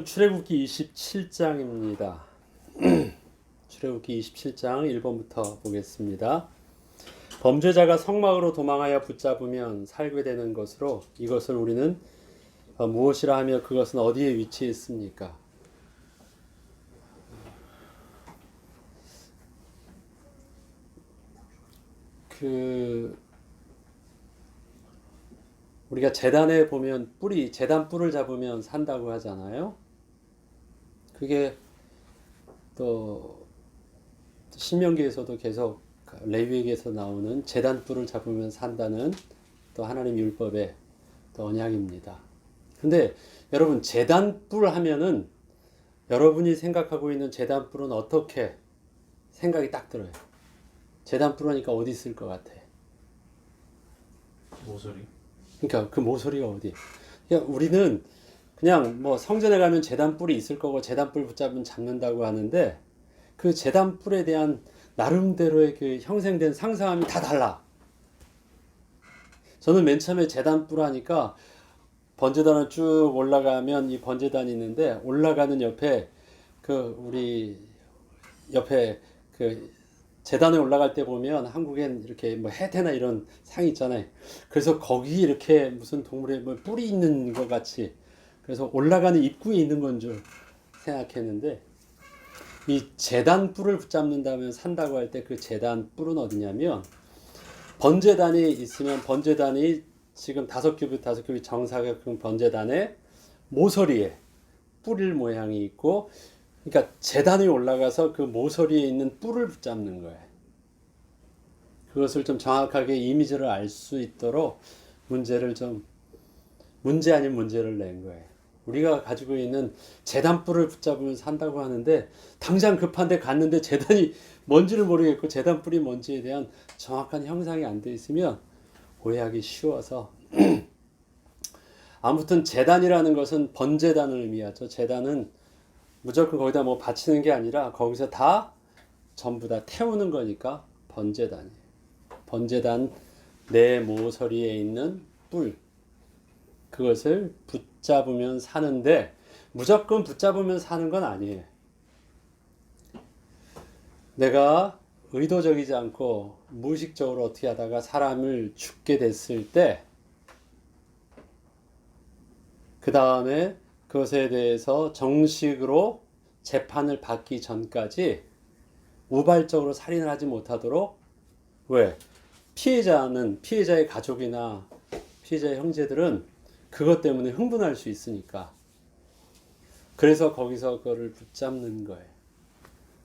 출애굽기 27장입니다. 출애굽기 27장 1번부터 보겠습니다. 범죄자가 성막으로 도망하여 붙잡으면 살게 되는 것으로 이것을 우리는 무엇이라 하며 그것은 어디에 위치해 있습니까? 우리가 제단에 보면 제단 뿔을 잡으면 산다고 하잖아요. 그게 또 신명기에서도 계속 레위기에서 나오는 제단 뿔을 잡으면 산다는 또 하나님 율법의 또 언약입니다. 근데 여러분 제단 뿔 하면은 여러분이 생각하고 있는 제단 뿔은 어떻게 생각이 딱 들어요? 제단 뿔 하니까 어디 있을 것 같아? 모서리? 그러니까 그 모서리가 어디? 그냥 우리는 그냥 뭐 성전에 가면 제단 뿔이 있을 거고 제단 뿔 붙잡으면 잡는다고 하는데 그 제단 뿔에 대한 나름대로의 그 형성된 상상함이 다 달라. 저는 맨 처음에 제단 뿔 하니까 번제단을 쭉 올라가면 이 번제단이 있는데 올라가는 옆에 우리 옆에 제단에 올라갈 때 보면 한국엔 이렇게 뭐 해태나 이런 상이 있잖아요. 그래서 거기 이렇게 무슨 동물의 뭐 뿔이 있는 것 같이 그래서 올라가는 입구에 있는 건 줄 생각했는데 이 제단 뿔을 붙잡는다면 산다고 할 때 그 제단 뿔은 어디냐면 번제단이 있으면 번제단이 지금 5큐빗 정사각형 번제단의 모서리에 뿔일 모양이 있고 그러니까 제단에 올라가서 그 모서리에 있는 뿔을 붙잡는 거예요. 그것을 좀 정확하게 이미지를 알 수 있도록 문제 아닌 문제를 낸 거예요. 우리가 가지고 있는 제단 뿔을 붙잡으면 산다고 하는데 당장 급한데 갔는데 제단이 뭔지를 모르겠고 제단 뿔이 뭔지에 대한 정확한 형상이 안 돼 있으면 오해하기 쉬워서 아무튼 제단이라는 것은 번제단을 의미하죠. 제단은 무조건 거기다 뭐 바치는 게 아니라 거기서 다 전부 다 태우는 거니까 번제단이에요. 번제단 내 모서리에 있는 뿔 그것을 붙잡으면 사는데 무조건 붙잡으면 사는 건 아니에요. 내가 의도적이지 않고 무의식적으로 어떻게 하다가 사람을 죽게 됐을 때 그 다음에 그것에 대해서 정식으로 재판을 받기 전까지 우발적으로 살인을 하지 못하도록 왜? 피해자의 가족이나 피해자의 형제들은 그것 때문에 흥분할 수 있으니까 그래서 거기서 그거를 붙잡는 거예요.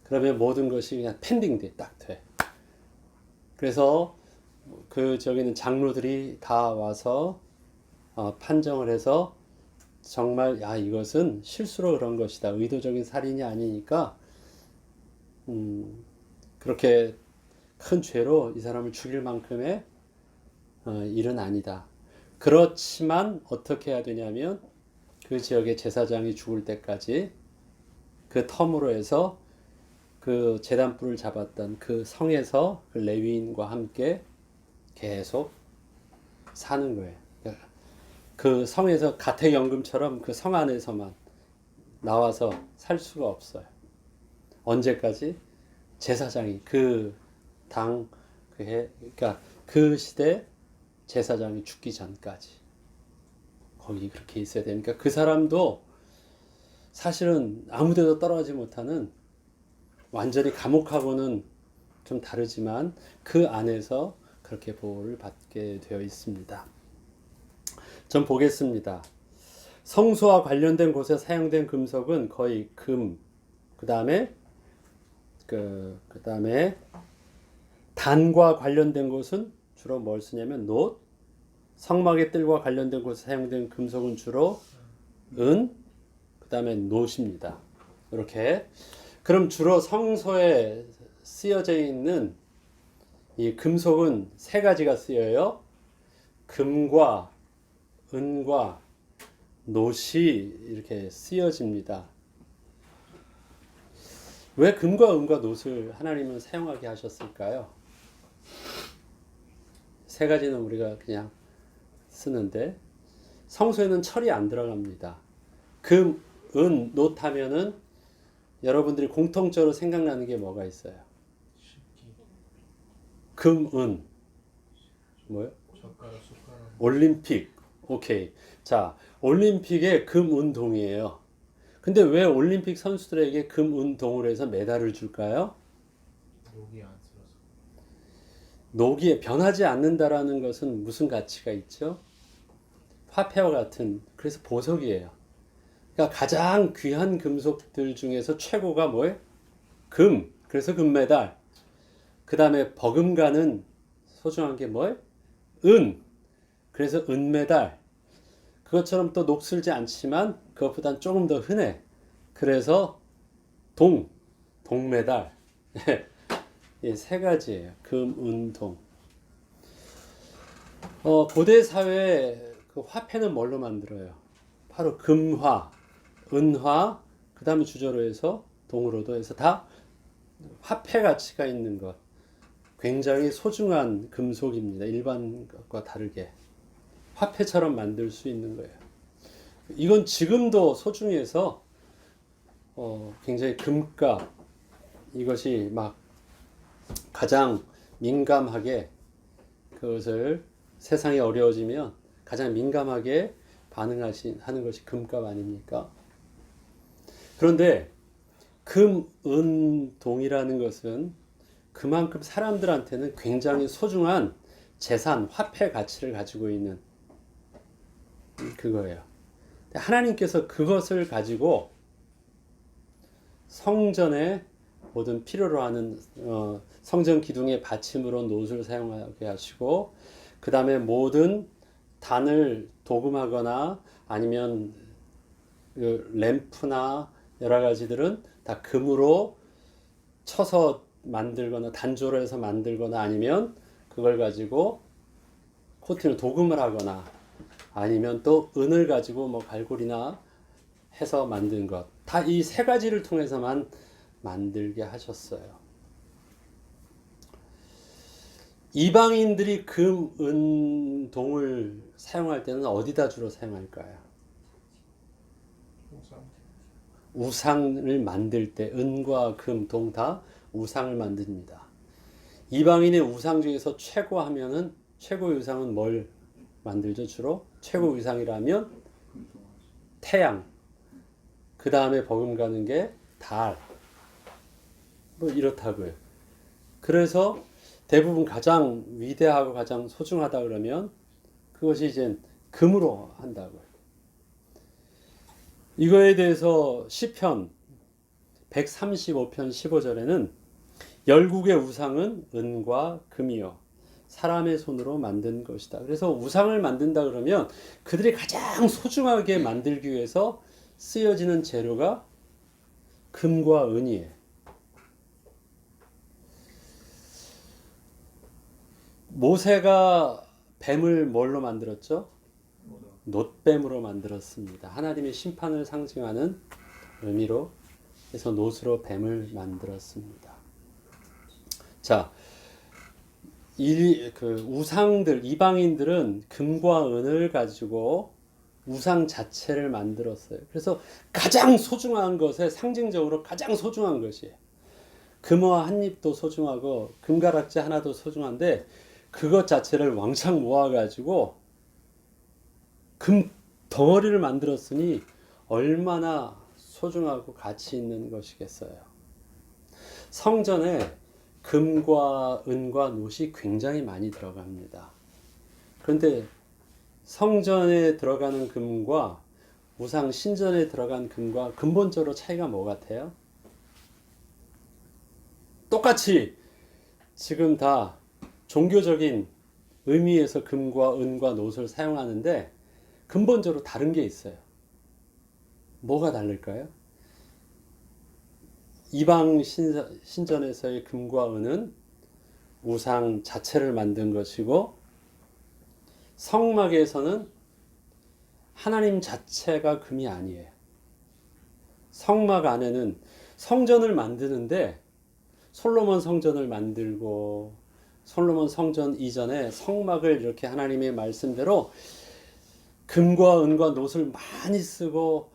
그러면 모든 것이 그냥 펜딩돼 딱 돼. 그래서 저기는 장로들이 다 와서 판정을 해서 정말 이것은 실수로 그런 것이다. 의도적인 살인이 아니니까 그렇게 큰 죄로 이 사람을 죽일 만큼의 일은 아니다. 그렇지만 어떻게 해야 되냐면 그 지역의 제사장이 죽을 때까지 그 텀으로 해서 그 제단뿔을 잡았던 그 성에서 그 레위인과 함께 계속 사는 거예요. 그 성에서 가택연금처럼 그 성 안에서만 나와서 살 수가 없어요. 언제까지? 제사장이 그러니까 그 시대 제사장이 죽기 전까지 거기 그렇게 있어야 되니까 그 사람도 사실은 아무데도 떨어지지 못하는 완전히 감옥하고는 좀 다르지만 그 안에서 그렇게 보호를 받게 되어 있습니다. 좀 보겠습니다. 성소와 관련된 곳에 사용된 금속은 거의 금, 그 다음에 단과 관련된 곳은 주로 뭘 쓰냐면 놋, 성막의 뜰과 관련된 곳에 사용된 금속은 주로 은, 그 다음에 놋입니다. 이렇게. 그럼 주로 성소에 쓰여져 있는 이 금속은 세 가지가 쓰여요. 금과 은과 놋이 이렇게 쓰여집니다. 왜 금과 은과 놋을 하나님은 사용하게 하셨을까요? 세 가지는 우리가 그냥 쓰는데 성소에는 철이 안 들어갑니다. 금, 은, 놋 하면은 여러분들이 공통적으로 생각나는 게 뭐가 있어요? 금, 은. 뭐요? 젓가락, 숟가락. 올림픽. 오케이. 자, 올림픽의 금, 은, 동이에요. 근데 왜 올림픽 선수들에게 금, 은, 동으로 해서 메달을 줄까요? 녹이 안 쓸어서. 녹이 변하지 않는다라는 것은 무슨 가치가 있죠? 화폐와 같은, 그래서 보석이에요. 그러니까 가장 귀한 금속들 중에서 최고가 뭐예요? 금. 그래서 금메달. 그 다음에 버금가는 소중한 게 뭐예요? 은. 그래서 은메달. 그것처럼 또 녹슬지 않지만 그것보단 조금 더 흔해. 그래서 동. 동메달. 이 세 가지예요. 금, 은, 동. 고대 사회에 그 화폐는 뭘로 만들어요? 바로 금화, 은화, 그 다음에 주저로 해서 동으로도 해서 다 화폐 가치가 있는 것. 굉장히 소중한 금속입니다. 일반 것과 다르게. 화폐처럼 만들 수 있는 거예요. 이건 지금도 소중해서 굉장히 금값, 이것이 막 가장 민감하게 그것을 세상이 어려워지면 가장 민감하게 하는 것이 금값 아닙니까? 그런데 금, 은, 동이라는 것은 그만큼 사람들한테는 굉장히 소중한 재산, 화폐 가치를 가지고 있는 그거예요. 하나님께서 그것을 가지고 성전에 모든 필요로 하는 성전 기둥의 받침으로 놋을 사용하게 하시고, 그 다음에 모든 단을 도금하거나 아니면 그 램프나 여러 가지들은 다 금으로 쳐서 만들거나 단조로 해서 만들거나 아니면 그걸 가지고 코팅을 도금을 하거나 아니면 또 은을 가지고 뭐 갈고리나 해서 만든 것. 다 이 세 가지를 통해서만 만들게 하셨어요. 이방인들이 금, 은, 동을 사용할 때는 어디다 주로 사용할까요? 우상. 우상을 만들 때 은과 금, 동 다 우상을 만듭니다. 이방인의 우상 중에서 최고 하면은 최고의 우상은 뭘 만들죠? 주로 최고 우상이라면 태양, 그 다음에 버금가는 게 달, 뭐 이렇다고요. 그래서 대부분 가장 위대하고 가장 소중하다 그러면 그것이 이제 금으로 한다고요. 이거에 대해서 시편 135편 15절에는 열국의 우상은 은과 금이요 사람의 손으로 만든 것이다. 그래서 우상을 만든다 그러면 그들이 가장 소중하게 만들기 위해서 쓰여지는 재료가 금과 은이에요. 모세가 뱀을 뭘로 만들었죠? 놋뱀으로 만들었습니다. 하나님의 심판을 상징하는 의미로 해서 놋으로 뱀을 만들었습니다. 자, 우상들, 이방인들은 금과 은을 가지고 우상 자체를 만들었어요. 그래서 가장 소중한 것에 상징적으로 가장 소중한 것이에요. 금화 한 잎도 소중하고 금가락지 하나도 소중한데 그것 자체를 왕창 모아가지고 금 덩어리를 만들었으니 얼마나 소중하고 가치 있는 것이겠어요. 성전에 금과 은과 놋이 굉장히 많이 들어갑니다. 그런데 성전에 들어가는 금과 우상 신전에 들어간 금과 근본적으로 차이가 뭐 같아요? 똑같이 지금 다 종교적인 의미에서 금과 은과 놋을 사용하는데 근본적으로 다른 게 있어요. 뭐가 다를까요? 이방 신전에서의 금과 은은 우상 자체를 만든 것이고 성막에서는 하나님 자체가 금이 아니에요. 성막 안에는 성전을 만드는데 솔로몬 성전을 만들고 솔로몬 성전 이전에 성막을 이렇게 하나님의 말씀대로 금과 은과 놋을 많이 쓰고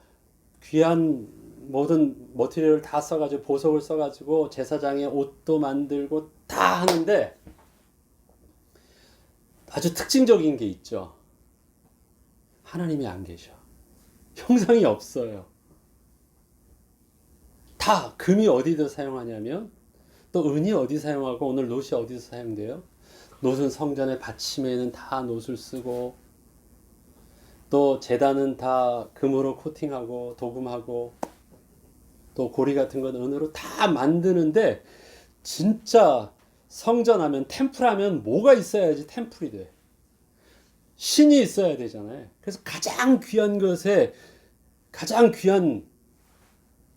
귀한 모든 머티리얼을 다 써가지고 보석을 써가지고 제사장의 옷도 만들고 다 하는데 아주 특징적인 게 있죠. 하나님이 안 계셔. 형상이 없어요. 다 금이 어디서 사용하냐면 또 은이 어디 사용하고 오늘 놋이 어디서 사용돼요? 놋은 성전의 받침에는 다 놋을 쓰고 또 제단은 다 금으로 코팅하고 도금하고 또 고리 같은 건 은으로 다 만드는데 진짜 성전 하면 템플 하면 뭐가 있어야지 템플이 돼. 신이 있어야 되잖아요. 그래서 가장 귀한 것에 가장 귀한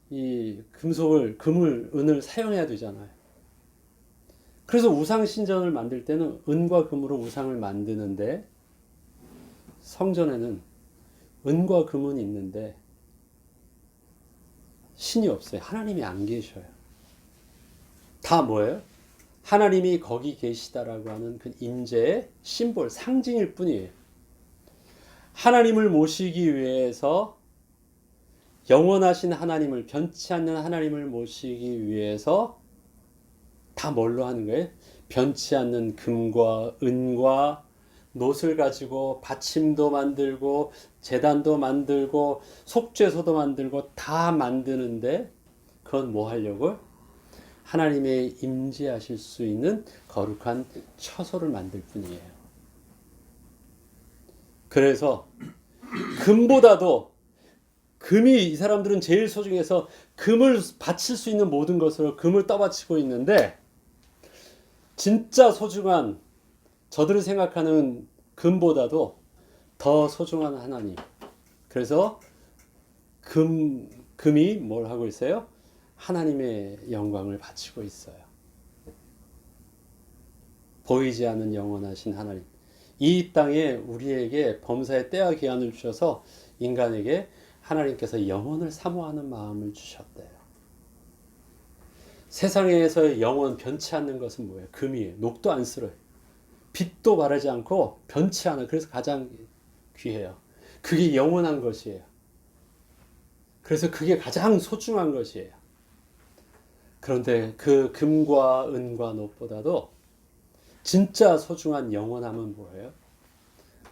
이 금속을 금을 은을 사용해야 되잖아요. 그래서 우상 신전을 만들 때는 은과 금으로 우상을 만드는데 성전에는 은과 금은 있는데 신이 없어요. 하나님이 안 계셔요. 다 뭐예요? 하나님이 거기 계시다라고 하는 그 임재의 심볼, 상징일 뿐이에요. 하나님을 모시기 위해서 영원하신 하나님을, 변치 않는 하나님을 모시기 위해서 다 뭘로 하는 거예요? 변치 않는 금과 은과 놋을 가지고 받침도 만들고 제단도 만들고 속죄소도 만들고 다 만드는데 그건 뭐 하려고? 하나님의 임재하실 수 있는 거룩한 처소를 만들 뿐이에요. 그래서 금보다도 금이 이 사람들은 제일 소중해서 금을 바칠 수 있는 모든 것으로 금을 떠받치고 있는데 진짜 소중한 저들이 생각하는 금보다도 더 소중한 하나님. 그래서 금이 뭘 하고 있어요? 하나님의 영광을 바치고 있어요. 보이지 않는 영원하신 하나님. 이 땅에 우리에게 범사의 때와 기한을 주셔서 인간에게 하나님께서 영원을 사모하는 마음을 주셨대요. 세상에서의 영원 변치 않는 것은 뭐예요? 금이에요. 녹도 안 쓸어요. 빛도 바르지 않고 변치 않아요. 그래서 가장 귀해요. 그게 영원한 것이에요. 그래서 그게 가장 소중한 것이에요. 그런데 그 금과 은과 놋보다도 진짜 소중한 영원함은 뭐예요?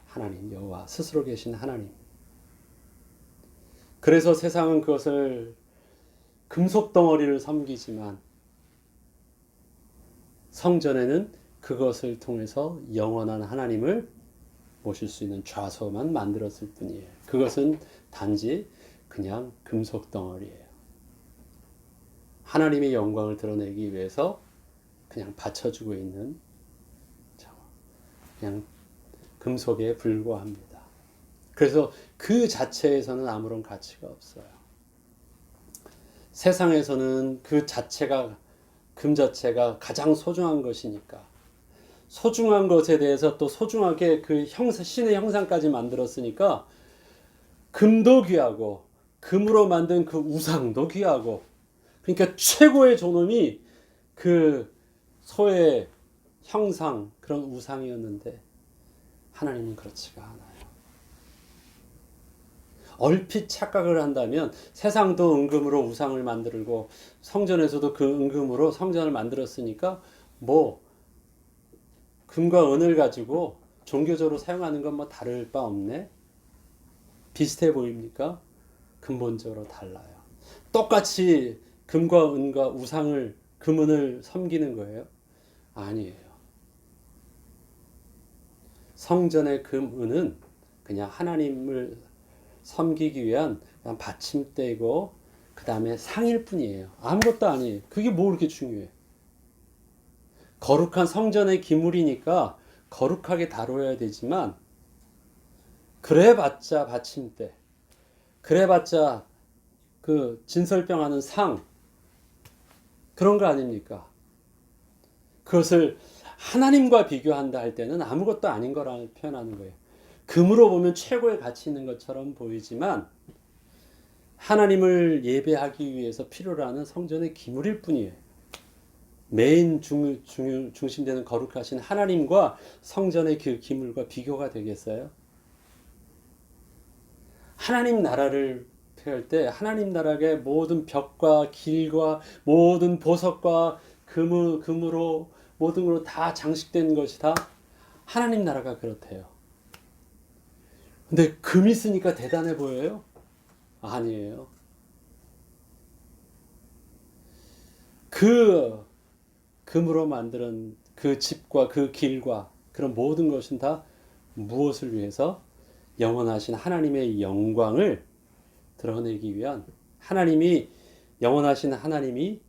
하나님, 여호와 스스로 계신 하나님. 그래서 세상은 그것을 금속 덩어리를 섬기지만 성전에는 그것을 통해서 영원한 하나님을 모실 수 있는 좌소만 만들었을 뿐이에요. 그것은 단지 그냥 금속 덩어리예요. 하나님의 영광을 드러내기 위해서 그냥 받쳐주고 있는 그냥 금속에 불과합니다. 그래서 그 자체에서는 아무런 가치가 없어요. 세상에서는 그 자체가 금 자체가 가장 소중한 것이니까 소중한 것에 대해서 또 소중하게 그 신의 형상까지 만들었으니까 금도 귀하고 금으로 만든 그 우상도 귀하고 그러니까 최고의 존엄이 그 소의 형상 그런 우상이었는데 하나님은 그렇지가 않아요. 얼핏 착각을 한다면 세상도 은금으로 우상을 만들고 성전에서도 그 은금으로 성전을 만들었으니까 뭐 금과 은을 가지고 종교적으로 사용하는 건 뭐 다를 바 없네. 비슷해 보입니까? 근본적으로 달라요. 똑같이 금과 은과 우상을 금은을 섬기는 거예요? 아니에요. 성전의 금은은 그냥 하나님을 섬기기 위한 그냥 받침대이고 그 다음에 상일 뿐이에요. 아무것도 아니에요. 그게 뭐 그렇게 중요해? 거룩한 성전의 기물이니까 거룩하게 다뤄야 되지만 그래봤자 받침대, 그래봤자 그 진설병 하는 상 그런 거 아닙니까? 그것을 하나님과 비교한다 할 때는 아무것도 아닌 거라고 표현하는 거예요. 금으로 보면 최고의 가치 있는 것처럼 보이지만 하나님을 예배하기 위해서 필요로 하는 성전의 기물일 뿐이에요. 메인 중심되는 거룩하신 하나님과 성전의 그 기물과 비교가 되겠어요? 하나님 나라를 할 때 하나님 나라의 모든 벽과 길과 모든 보석과 금으로 모든 걸로 다 장식된 것이 다 하나님 나라가 그렇대요. 근데 금이 쓰니까 대단해 보여요? 아니에요. 그 금으로 만드는 그 집과 그 길과 그런 모든 것은 다 무엇을 위해서? 영원하신 하나님의 영광을 드러내기 위한 영원하신 하나님이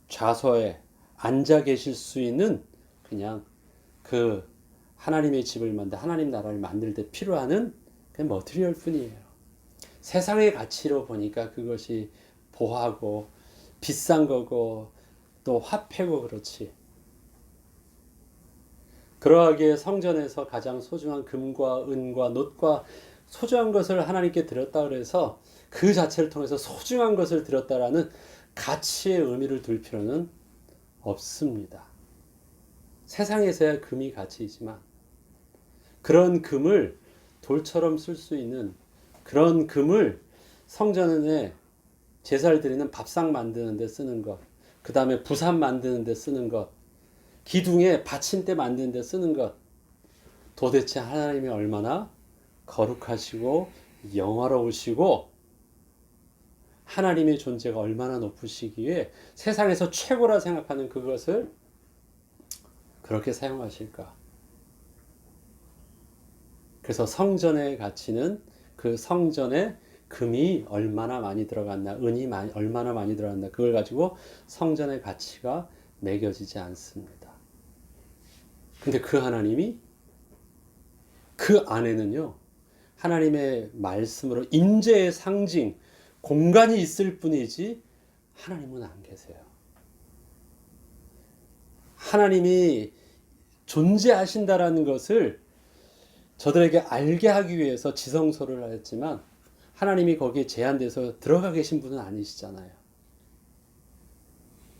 좌소에 앉아 계실 수 있는 그냥 그 하나님의 집을 하나님 나라를 만들 때 필요한 그냥 머티리얼 뿐이에요. 세상의 가치로 보니까 그것이 보하고 비싼 거고 또 화폐고 그렇지. 그러하기에 성전에서 가장 소중한 금과 은과 놋과 소중한 것을 하나님께 드렸다 그래서 그 자체를 통해서 소중한 것을 드렸다라는 가치의 의미를 둘 필요는 없습니다. 세상에서야 금이 가치이지만 그런 금을 돌처럼 쓸 수 있는 그런 금을 성전에 제사를 드리는 밥상 만드는 데 쓰는 것, 그 다음에 부산 만드는 데 쓰는 것, 기둥에 받침대 만드는 데 쓰는 것, 도대체 하나님이 얼마나 거룩하시고 영화로우시고 하나님의 존재가 얼마나 높으시기에 세상에서 최고라 생각하는 그것을 그렇게 사용하실까? 그래서 성전의 가치는 그 성전에 금이 얼마나 많이 들어갔나, 얼마나 많이 들어갔나, 그걸 가지고 성전의 가치가 매겨지지 않습니다. 근데 그 하나님이 그 안에는요, 하나님의 말씀으로 임재의 상징, 공간이 있을 뿐이지 하나님은 안 계세요. 하나님이 존재하신다라는 것을 저들에게 알게 하기 위해서 지성소를 했지만 하나님이 거기에 제한돼서 들어가 계신 분은 아니시잖아요.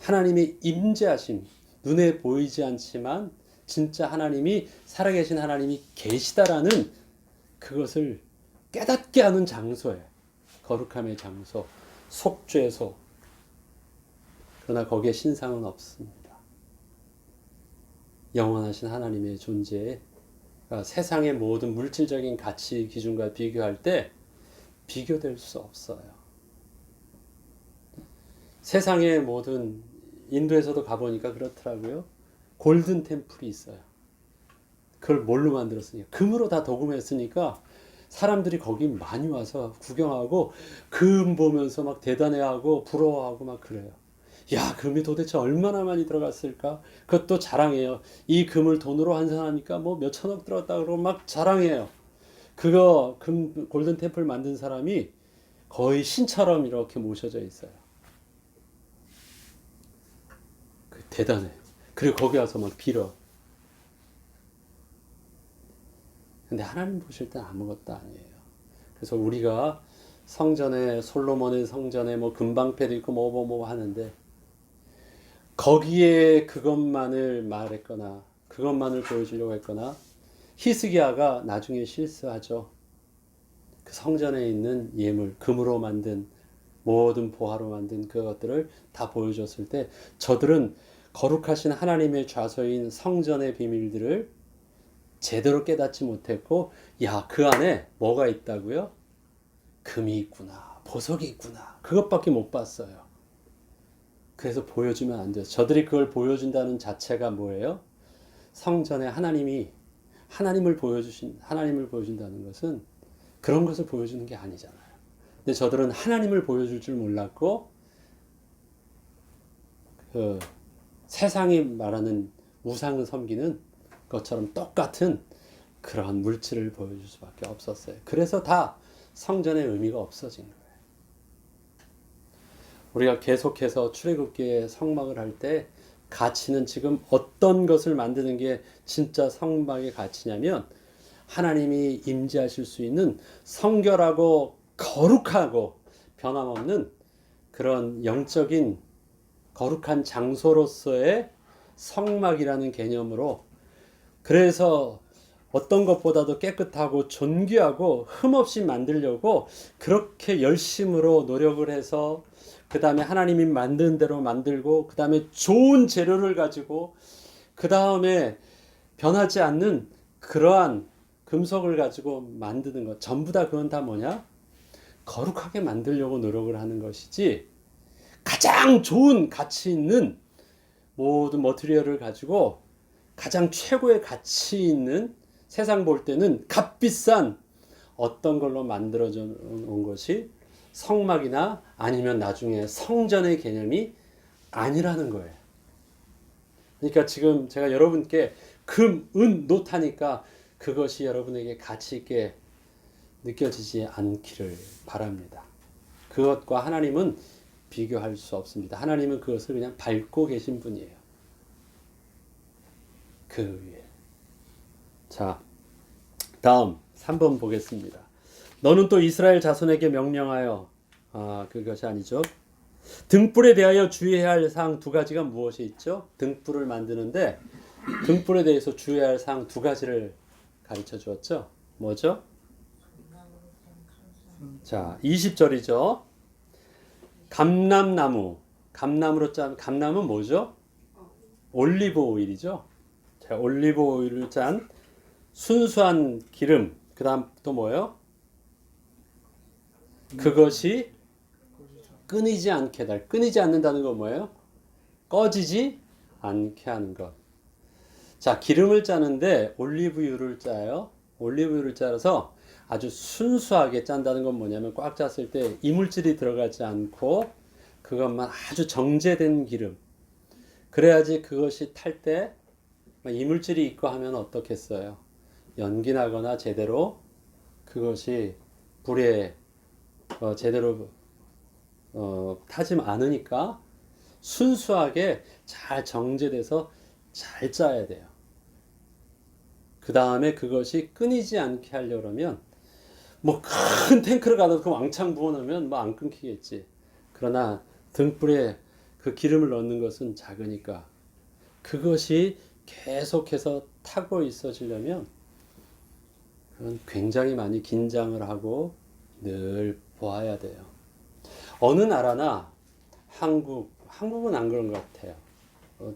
하나님의 임재하심, 눈에 보이지 않지만 진짜 하나님이 살아계신 하나님이 계시다라는 그것을 깨닫게 하는 장소예요. 거룩함의 장소, 속죄소. 그러나 거기에 신상은 없습니다. 영원하신 하나님의 존재에 세상의 모든 물질적인 가치 기준과 비교할 때 비교될 수 없어요. 세상의 모든 인도에서도 가보니까 그렇더라고요. 골든 템플이 있어요. 그걸 뭘로 만들었으니까 금으로 다 도금했으니까 사람들이 거기 많이 와서 구경하고 금 보면서 막 대단해하고 부러워하고 막 그래요. 야, 금이 도대체 얼마나 많이 들어갔을까? 그것도 자랑해요. 이 금을 돈으로 환산하니까 뭐 몇천억 들어갔다 그러고 막 자랑해요. 그거 골든 템플 만든 사람이 거의 신처럼 이렇게 모셔져 있어요. 대단해. 그리고 거기 와서 막 빌어. 근데 하나님 보실 땐 아무것도 아니에요. 그래서 우리가 성전에 솔로몬의 성전에 뭐 금방패도 있고 뭐 하는데 거기에 그것만을 말했거나 그것만을 보여주려고 했거나 히스기야가 나중에 실수하죠. 그 성전에 있는 예물, 금으로 만든 모든 보화로 만든 그것들을 다 보여줬을 때 저들은 거룩하신 하나님의 좌소인 성전의 비밀들을 제대로 깨닫지 못했고, 야, 그 안에 뭐가 있다고요? 금이 있구나, 보석이 있구나, 그것밖에 못 봤어요. 그래서 보여주면 안 돼요. 저들이 그걸 보여준다는 자체가 뭐예요? 성전에 하나님을 보여준다는 것은 그런 것을 보여주는 게 아니잖아요. 근데 저들은 하나님을 보여줄 줄 몰랐고, 그 세상이 말하는 우상을 섬기는 것처럼 똑같은 그러한 물질을 보여줄 수밖에 없었어요. 그래서 다 성전의 의미가 없어진 거예요. 우리가 계속해서 출애굽기의 성막을 할 때 가치는 지금 어떤 것을 만드는 게 진짜 성막의 가치냐면 하나님이 임재하실 수 있는 성결하고 거룩하고 변함없는 그런 영적인 거룩한 장소로서의 성막이라는 개념으로, 그래서 어떤 것보다도 깨끗하고 존귀하고 흠없이 만들려고 그렇게 열심으로 노력을 해서 그 다음에 하나님이 만든 대로 만들고 그 다음에 좋은 재료를 가지고 그 다음에 변하지 않는 그러한 금속을 가지고 만드는 것 전부 다 그건 다 뭐냐? 거룩하게 만들려고 노력을 하는 것이지 가장 좋은 가치 있는 모든 머티리얼을 가지고 가장 최고의 가치 있는 세상 볼 때는 값비싼 어떤 걸로 만들어져 온 것이 성막이나 아니면 나중에 성전의 개념이 아니라는 거예요. 그러니까 지금 제가 여러분께 금, 은, 노 하니까 그것이 여러분에게 가치 있게 느껴지지 않기를 바랍니다. 그것과 하나님은 비교할 수 없습니다. 하나님은 그것을 그냥 밟고 계신 분이에요. 그 위에. 자, 다음 3번 보겠습니다. 너는 또 이스라엘 자손에게 명령하여 그것이 아니죠. 등불에 대하여 주의해야 할 사항 두 가지가 무엇이 있죠? 등불을 만드는데 등불에 대해서 주의해야 할 사항 두 가지를 가르쳐 주었죠. 뭐죠? 자, 20절이죠. 감람나무. 감나무로 짠 감람은 뭐죠? 올리브 오일이죠. 자, 올리브 오일을 짠 순수한 기름. 그다음 또 뭐예요? 그것이 끊이지 않게 달. 끊이지 않는다는 건 뭐예요? 꺼지지 않게 하는 것. 자, 기름을 짜는데 올리브유를 짜요. 올리브유를 짜서 아주 순수하게 짠다는 건 뭐냐면 꽉 짰을 때 이물질이 들어가지 않고 그것만 아주 정제된 기름. 그래야지 그것이 탈 때 이물질이 있고 하면 어떻겠어요? 연기 나거나 제대로 그것이 불에 제대로 타지 않으니까 순수하게 잘 정제돼서 잘 짜야 돼요. 그 다음에 그것이 끊이지 않게 하려고 하면 뭐 큰 탱크를 가다 그 왕창 부어놓으면 뭐 안 끊기겠지. 그러나 등불에 그 기름을 넣는 것은 작으니까 그것이 계속해서 타고 있어지려면 그건 굉장히 많이 긴장을 하고 늘 보아야 돼요. 어느 나라나 한국은 안 그런 것 같아요.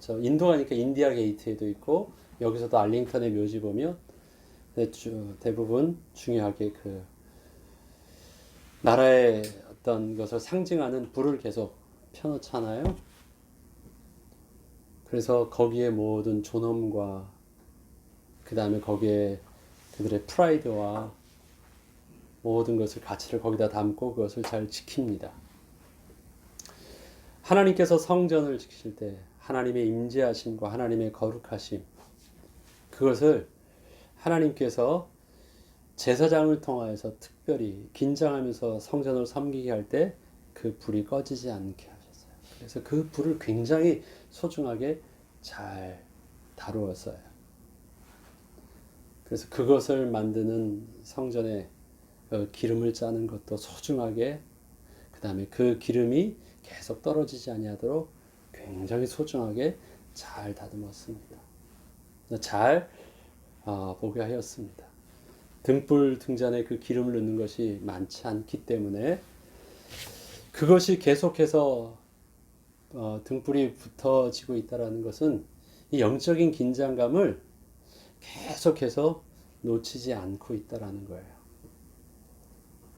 저 인도 가니까 인디아 게이트에도 있고 여기서도 알링턴의 묘지 보면 대부분 중요하게 그 나라의 어떤 것을 상징하는 불을 계속 펴놓잖아요. 그래서 거기에 모든 존엄과 그 다음에 거기에 그들의 프라이드와 모든 것을 가치를 거기다 담고 그것을 잘 지킵니다. 하나님께서 성전을 지키실 때 하나님의 임재하심과 하나님의 거룩하심 그것을 하나님께서 제사장을 통하여서 특별히 긴장하면서 성전을 섬기게 할 때 그 불이 꺼지지 않게 하셨어요. 그래서 그 불을 굉장히 소중하게 잘 다루었어요. 그래서 그것을 만드는 성전에 기름을 짜는 것도 소중하게 그 다음에 그 기름이 계속 떨어지지 아니하도록 굉장히 소중하게 잘 다듬었습니다. 잘 보게 하였습니다. 등불 등잔에 그 기름을 넣는 것이 많지 않기 때문에 그것이 계속해서 등불이 붙어지고 있다는 것은 이 영적인 긴장감을 계속해서 놓치지 않고 있다는 거예요.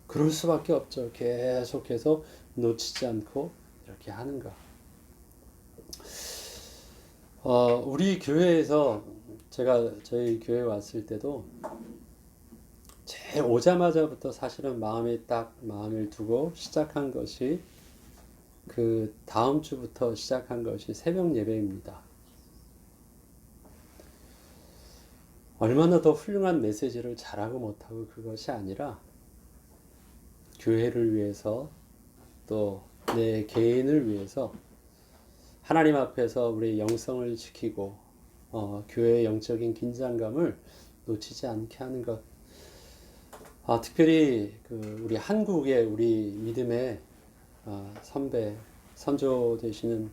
그럴 수밖에 없죠. 계속해서 놓치지 않고 이렇게 하는가. 우리 교회에서 제가 저희 교회 왔을 때도 제 오자마자부터 사실은 마음을 두고 시작한 것이 그 다음 주부터 시작한 것이 새벽 예배입니다. 얼마나 더 훌륭한 메시지를 잘하고 못하고 그것이 아니라 교회를 위해서 또 내 개인을 위해서 하나님 앞에서 우리 영성을 지키고 교회의 영적인 긴장감을 놓치지 않게 하는 것. 특별히 우리 한국의 우리 믿음의 선배, 선조 되시는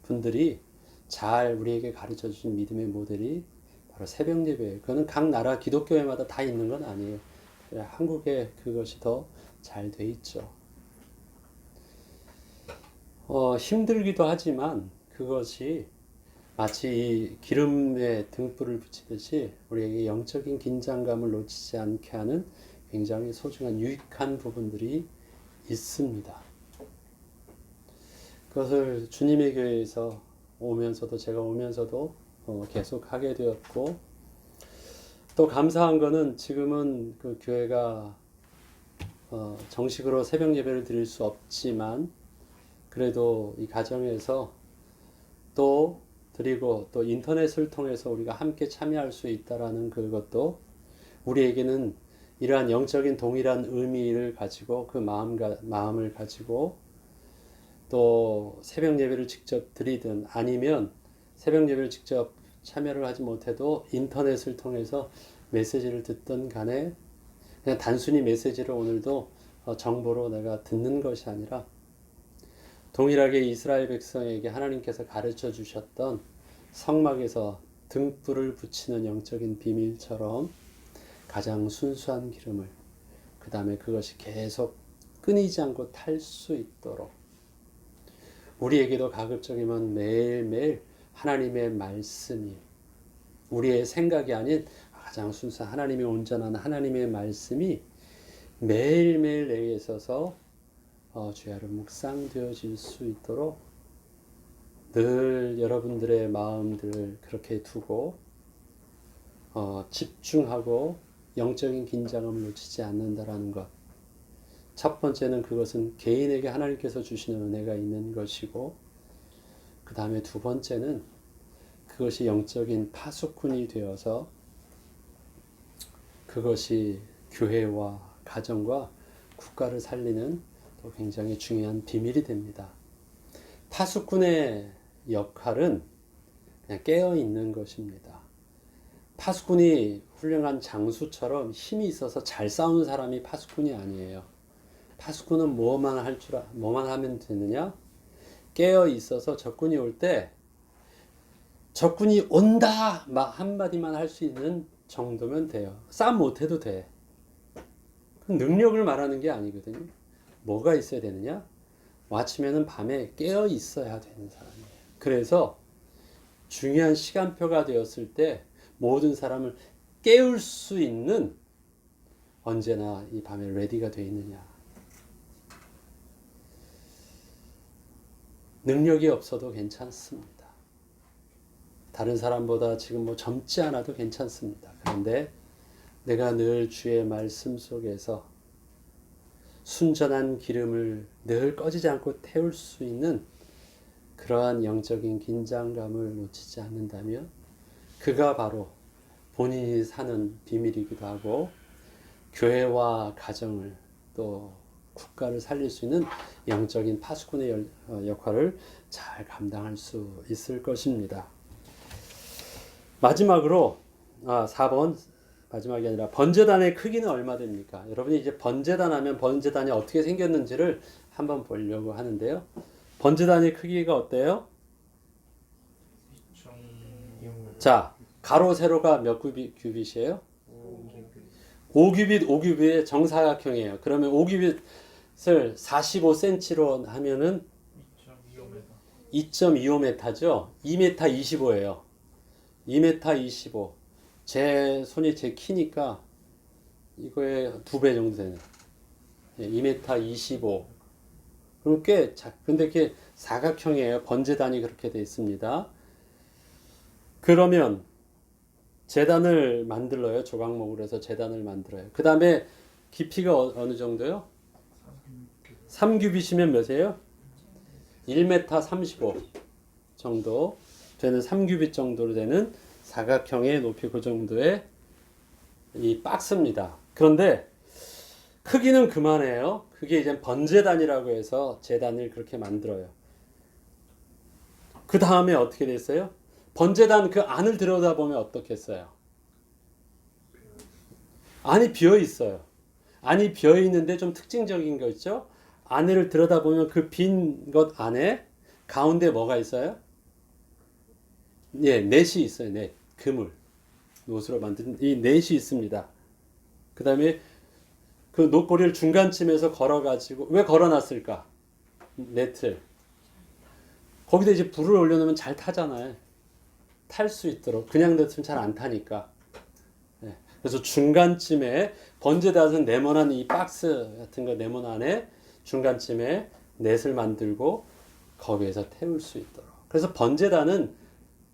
분들이 잘 우리에게 가르쳐 주신 믿음의 모델이 바로 새벽 예배예요. 그거는 각 나라 기독교회마다 다 있는 건 아니에요. 한국에 그것이 더 잘 돼 있죠. 힘들기도 하지만 그것이 마치 이 기름에 등불을 붙이듯이 우리에게 영적인 긴장감을 놓치지 않게 하는 굉장히 소중한 유익한 부분들이 있습니다. 그것을 주님의 교회에서 제가 오면서도 계속 하게 되었고, 또 감사한 거는 지금은 그 교회가 정식으로 새벽 예배를 드릴 수 없지만 그래도 이 가정에서 또 드리고 또 인터넷을 통해서 우리가 함께 참여할 수 있다라는 그것도 우리에게는 이러한 영적인 동일한 의미를 가지고 그 마음을 가지고 또 새벽 예배를 직접 드리든 아니면 새벽 예배를 직접 참여를 하지 못해도 인터넷을 통해서 메시지를 듣든 간에 그냥 단순히 메시지를 오늘도 정보로 내가 듣는 것이 아니라 동일하게 이스라엘 백성에게 하나님께서 가르쳐 주셨던 성막에서 등불을 붙이는 영적인 비밀처럼 가장 순수한 기름을 그 다음에 그것이 계속 끊이지 않고 탈 수 있도록 우리에게도 가급적이면 매일매일 하나님의 말씀이 우리의 생각이 아닌 가장 순수한 하나님의 온전한 하나님의 말씀이 매일매일 내게 있어서 주야를 묵상되어질 수 있도록 늘 여러분들의 마음들을 그렇게 두고 집중하고 영적인 긴장감을 놓치지 않는다라는 것. 첫 번째는 그것은 개인에게 하나님께서 주시는 은혜가 있는 것이고 그 다음에 두 번째는 그것이 영적인 파수꾼이 되어서 그것이 교회와 가정과 국가를 살리는 또 굉장히 중요한 비밀이 됩니다. 파수꾼의 역할은 그냥 깨어 있는 것입니다. 파수꾼이 훌륭한 장수처럼 힘이 있어서 잘 싸우는 사람이 파수꾼이 아니에요. 파수꾼은 뭐만 하면 되느냐? 깨어 있어서 적군이 올 때 적군이 온다 한마디만 할 수 있는 정도면 돼요. 싸움 못해도 돼. 능력을 말하는 게 아니거든요. 뭐가 있어야 되느냐? 아침에는 밤에 깨어 있어야 되는 사람이에요. 그래서 중요한 시간표가 되었을 때 모든 사람을 깨울 수 있는 언제나 이 밤에 레디가 되어 있느냐. 능력이 없어도 괜찮습니다. 다른 사람보다 지금 젊지 않아도 괜찮습니다. 그런데 내가 늘 주의 말씀 속에서 순전한 기름을 늘 꺼지지 않고 태울 수 있는 그러한 영적인 긴장감을 놓치지 않는다면 그가 바로 본인이 사는 비밀이기도 하고 교회와 가정을 또 국가를 살릴 수 있는 영적인 파수꾼의 역할을 잘 감당할 수 있을 것입니다. 마지막으로 4번 마지막이 아니라 번제단의 크기는 얼마 됩니까? 여러분이 이제 번제단 하면 번제단이 어떻게 생겼는지를 한번 보려고 하는데요. 번제단의 크기가 어때요? 자, 가로 세로가 몇 규빗이에요? 5규빗의 정사각형이에요. 그러면 5규빗을 45cm로 하면은 2.25m죠. 2m 25예요. 2m 25. 제 손이 제 키니까 이거의 2배 정도 되는 2m 25. 그럼 꽤 근데 이게 사각형이에요. 번제단이 그렇게 되어 있습니다. 그러면 제단을 만들어요. 조각목으로 해서 제단을 만들어요. 그 다음에 깊이가 어느 정도요? 3규빗이면 몇이에요? 1m 35 정도 되는 3규빗 정도로 되는 사각형의 높이 그 정도의 이 박스입니다. 그런데 크기는 그만해요. 그게 이제 번제단이라고 해서 제단을 그렇게 만들어요. 그 다음에 어떻게 됐어요? 번제단 그 안을 들여다보면 어떻겠어요? 안이 비어 있어요. 안이 비어 있는데 좀 특징적인 거 있죠? 안을 들여다보면 그 빈 것 안에 가운데 뭐가 있어요? 예, 넷이 있어요. 넷, 그물. 노스로 만든 이 넷이 있습니다. 그 다음에 그 노꼬리를 중간쯤에서 걸어가지고 왜 걸어놨을까? 네트를 거기다 이제 불을 올려놓으면 잘 타잖아요. 탈 수 있도록 그냥 냅두면 잘 안 타니까. 예. 그래서 중간쯤에 번제단은 네모난 이 박스 같은 거 네모난 안에 중간쯤에 넷을 만들고 거기에서 태울 수 있도록. 그래서 번제단은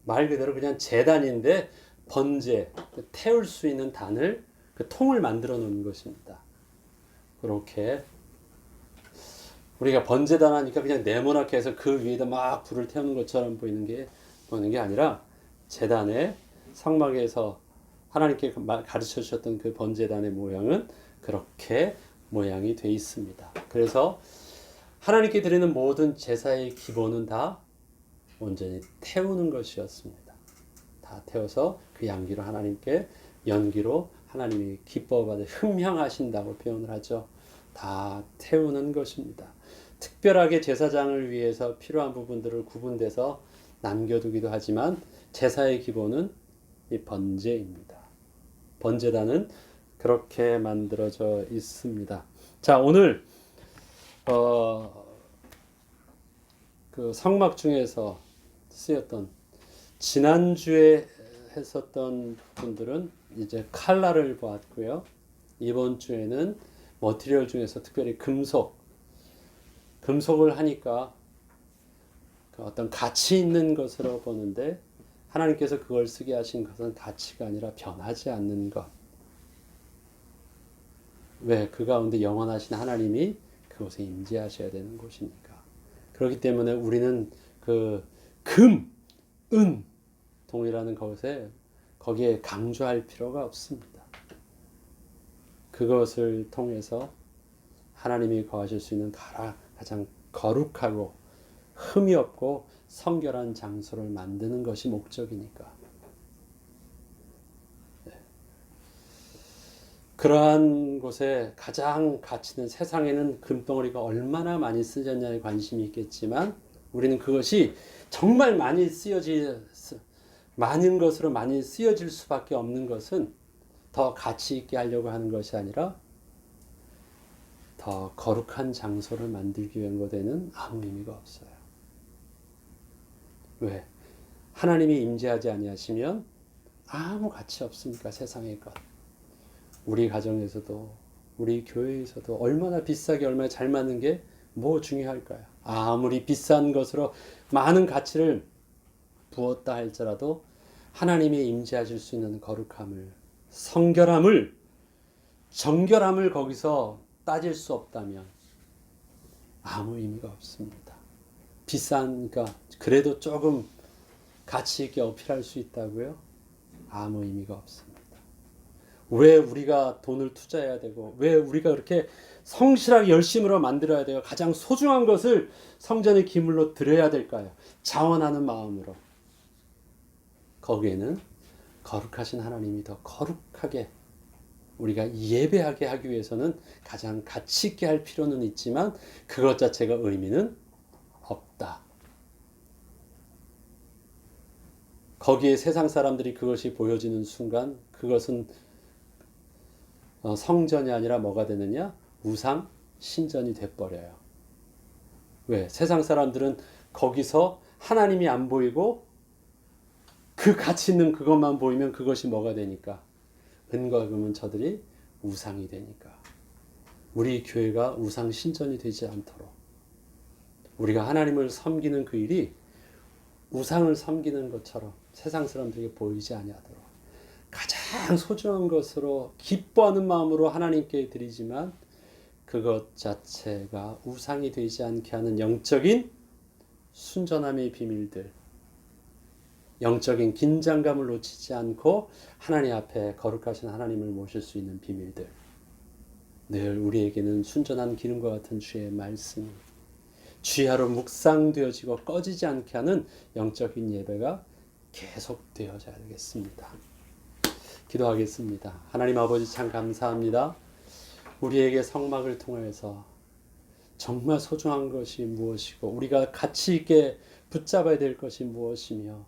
말 그대로 그냥 제단인데 번제 태울 수 있는 단을 그 통을 만들어 놓는 것입니다. 그렇게 우리가 번제단 하니까 그냥 네모나게 해서 그 위에다 막 불을 태우는 것처럼 보이는 게 아니라 제단의 성막에서 하나님께 가르쳐 주셨던 그 번제단의 모양은 그렇게 모양이 돼 있습니다. 그래서 하나님께 드리는 모든 제사의 기본은 다 온전히 태우는 것이었습니다. 다 태워서 그 양기로 하나님께 연기로 하나님이 기뻐받아 흠향하신다고 표현을 하죠. 다 태우는 것입니다. 특별하게 제사장을 위해서 필요한 부분들을 구분돼서 남겨두기도 하지만 제사의 기본은 이 번제입니다. 번제단은 그렇게 만들어져 있습니다. 자, 오늘 그 성막 중에서 쓰였던 지난주에 했었던 분들은 이제 칼라를 보았고요. 이번 주에는 머티리얼 중에서 특별히 금속을 하니까 그 어떤 가치 있는 것으로 보는데 하나님께서 그걸 쓰게 하신 것은 가치가 아니라 변하지 않는 것. 왜? 그 가운데 영원하신 하나님이 그곳에 임재하셔야 되는 곳이니까. 그렇기 때문에 우리는 그 금, 은, 동이라는 것에 거기에 강조할 필요가 없습니다. 그것을 통해서 하나님이 거하실 수 있는 가장 거룩하고 흠이 없고 성결한 장소를 만드는 것이 목적이니까. 그러한 곳에 가장 가치 있는 세상에는 금덩어리가 얼마나 많이 쓰였냐에 관심이 있겠지만 우리는 그것이 정말 많은 것으로 많이 쓰여질 수밖에 없는 것은 더 가치 있게 하려고 하는 것이 아니라 더 거룩한 장소를 만들기 위한 것에는 아무 의미가 없어요. 왜? 하나님이 임재하지 아니하시면 아무 가치 없으니까 세상의 것. 우리 가정에서도 우리 교회에서도 얼마나 비싸게 얼마나 잘 맞는 게 뭐 중요할까요? 아무리 비싼 것으로 많은 가치를 부었다 할지라도 하나님이 임재하실 수 있는 거룩함을 성결함을 정결함을 거기서 따질 수 없다면 아무 의미가 없습니다. 비싸니까 그래도 조금 가치 있게 어필할 수 있다고요? 아무 의미가 없습니다. 왜 우리가 돈을 투자해야 되고 왜 우리가 그렇게 성실하게 열심으로 만들어야 돼요? 가장 소중한 것을 성전의 기물로 드려야 될까요? 자원하는 마음으로. 거기에는 거룩하신 하나님이 더 거룩하게 우리가 예배하게 하기 위해서는 가장 가치 있게 할 필요는 있지만 그것 자체가 의미는 없다. 거기에 세상 사람들이 그것이 보여지는 순간 그것은 성전이 아니라 뭐가 되느냐? 우상 신전이 돼버려요. 왜? 세상 사람들은 거기서 하나님이 안 보이고 그 가치 있는 그것만 보이면 그것이 뭐가 되니까? 은과 금은 저들이 우상이 되니까. 우리 교회가 우상 신전이 되지 않도록 우리가 하나님을 섬기는 그 일이 우상을 섬기는 것처럼 세상 사람들에게 보이지 아니하도록 가장 소중한 것으로 기뻐하는 마음으로 하나님께 드리지만 그것 자체가 우상이 되지 않게 하는 영적인 순전함의 비밀들, 영적인 긴장감을 놓치지 않고 하나님 앞에 거룩하신 하나님을 모실 수 있는 비밀들, 늘 우리에게는 순전한 기름과 같은 주의 말씀이 주야로 묵상되어지고 꺼지지 않게 하는 영적인 예배가 계속되어져야 되겠습니다. 기도하겠습니다. 하나님 아버지 참 감사합니다. 우리에게 성막을 통해서 정말 소중한 것이 무엇이고 우리가 가치 있게 붙잡아야 될 것이 무엇이며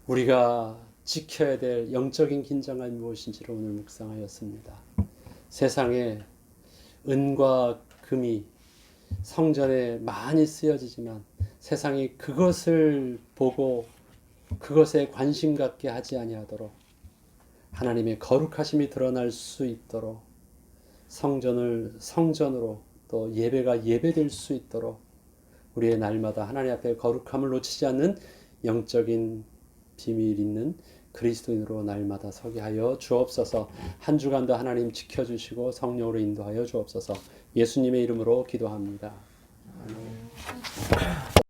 우리가 지켜야 될 영적인 긴장감이 무엇인지를 오늘 묵상하였습니다. 세상에 은과 금이 성전에 많이 쓰여지지만 세상이 그것을 보고 그것에 관심 갖게 하지 아니하도록 하나님의 거룩하심이 드러날 수 있도록 성전을 성전으로 또 예배가 예배될 수 있도록 우리의 날마다 하나님 앞에 거룩함을 놓치지 않는 영적인 비밀 있는 그리스도인으로 날마다 서게 하여 주옵소서. 한 주간도 하나님 지켜주시고 성령으로 인도하여 주옵소서. 예수님의 이름으로 기도합니다. 아멘.